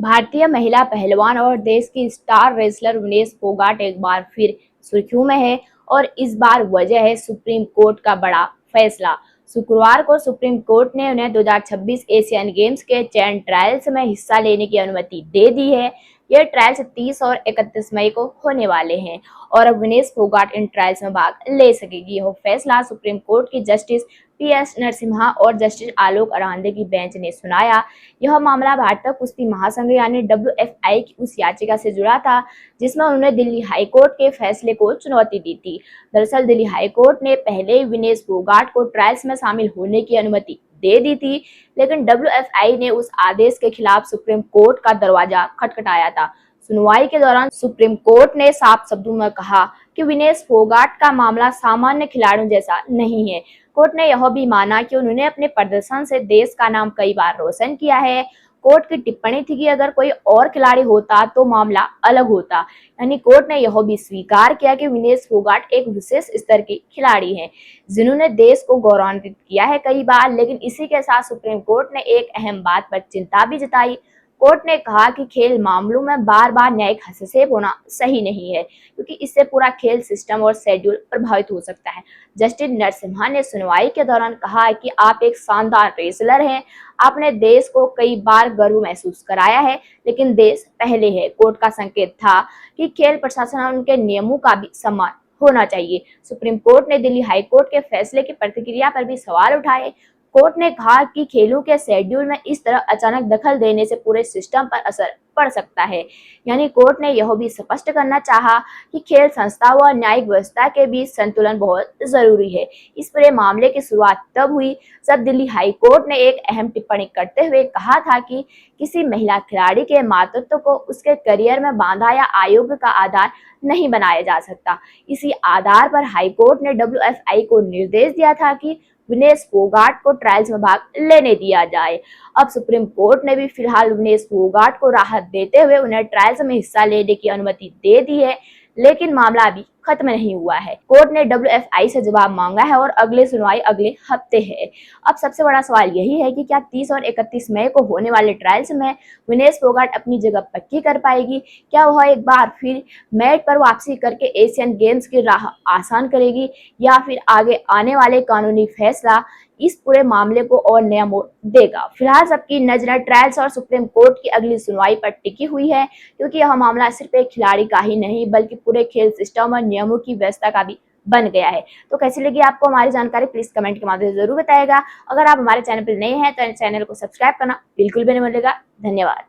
भारतीय महिला पहलवान और देश की स्टार रेसलर विनेश फोगाट एक बार फिर सुर्खियों में है और इस बार वजह है सुप्रीम कोर्ट का बड़ा फैसला। शुक्रवार को सुप्रीम कोर्ट ने उन्हें 2026 एशियन गेम्स के चैन ट्रायल्स में हिस्सा लेने की अनुमति दे दी है। ये ट्रायल्स 30 और 31 मई को होने वाले हैं और अब विनेश फोगाट इन ट्रायल्स में भाग ले सकेगी। यह फैसला सुप्रीम कोर्ट की जस्टिस पी.एस. नरसिम्हा और जस्टिस आलोक अराधे की बेंच ने सुनाया। यह मामला भारतीय कुश्ती महासंघ यानी WFI की उस याचिका से जुड़ा था जिसमें उन्होंने दिल्ली हाई कोर्ट के फैसले को चुनौती दी थी। दरअसल दिल्ली हाई कोर्ट ने पहले ही विनेश फोगाट को ट्रायल्स में शामिल होने की अनुमति दे दी थी, लेकिन WFI ने उस आदेश के खिलाफ सुप्रीम कोर्ट का दरवाजा खटखटाया था। सुनवाई के दौरान सुप्रीम कोर्ट ने साफ शब्दों में कहा कि विनेश फोगाट का मामला सामान्य खिलाड़ियों जैसा नहीं है। कोर्ट ने यह भी माना कि उन्होंने अपने प्रदर्शन से देश का नाम कई बार रोशन किया है। कोर्ट की टिप्पणी थी कि अगर कोई और खिलाड़ी होता तो मामला अलग होता। यानी कोर्ट ने यह भी स्वीकार किया कि विनेश फोगाट एक विशेष स्तर के खिलाड़ी हैं जिन्होंने देश को गौरवान्वित किया है कई बार, लेकिन इसी के साथ सुप्रीम कोर्ट ने एक अहम बात पर चिंता भी जताई। कोर्ट ने कहा कि खेल मामलों में बार बार न्यायिक हस्तक्षेप होना सही नहीं है, क्योंकि इससे पूरा खेल सिस्टम और शेड्यूल प्रभावित हो सकता है। जस्टिस नरसिम्हा ने सुनवाई के दौरान कहा कि आप एक शानदार रेसलर हैं, आपने देश को कई बार गर्व महसूस कराया है, लेकिन देश पहले है। कोर्ट का संकेत था कि खेल प्रशासन और उनके नियमों का भी सम्मान होना चाहिए। सुप्रीम कोर्ट ने दिल्ली हाई कोर्ट के फैसले की प्रतिक्रिया पर भी सवाल उठाए। कोर्ट ने कहा कि खेलों के शेड्यूल में इस तरह अचानक दखल देने से पूरे सिस्टम पर असर पड़ सकता है। यानी कोर्ट ने यह भी स्पष्ट करना चाहा कि खेल संस्था व न्यायिक व्यवस्था के बीच संतुलन बहुत जरूरी है। इस पूरे मामले की शुरुआत तब हुई जब दिल्ली हाई कोर्ट ने एक अहम टिप्पणी करते हुए कहा था कि किसी महिला खिलाड़ी के मातृत्व को उसके करियर में बांधा या आयोग का आधार नहीं बनाया जा सकता। इसी आधार पर हाई कोर्ट ने WFI को निर्देश दिया था कि विनेश फोगाट को ट्रायल्स में भाग लेने दिया जाए। अब सुप्रीम कोर्ट ने भी फिलहाल विनेश फोगाट को राहत देते हुए उन्हें ट्रायल्स में हिस्सा लेने की अनुमति दे दी है, लेकिन मामला अभी खत्म नहीं हुआ है। कोर्ट ने WFI से जवाब मांगा है और अगली सुनवाई अगले हफ्ते है। अब सबसे बड़ा सवाल यही है कि क्या 30 और 31 मई को होने वाले ट्रायल्स में विनेश फोगाट अपनी जगह पक्की कर पाएगी? क्या वह एक बार फिर मैट पर वापसी करके एशियन गेम्स की राह आसान करेगी, या फिर आगे आने वाले कानूनी फैसला इस पूरे मामले को और नया मोड़ देगा? फिलहाल सबकी नजर ट्रायल्स और सुप्रीम कोर्ट की अगली सुनवाई पर टिकी हुई है, क्योंकि यह मामला सिर्फ एक खिलाड़ी का ही नहीं बल्कि पूरे खेल सिस्टम और नियमों की व्यवस्था का भी बन गया है। तो कैसी लगी आपको हमारी जानकारी, प्लीज कमेंट के माध्यम से जरूर बताइएगा। अगर आप हमारे चैनल पर नए हैं तो चैनल को सब्सक्राइब करना बिल्कुल भी नहीं भूलिएगा। धन्यवाद।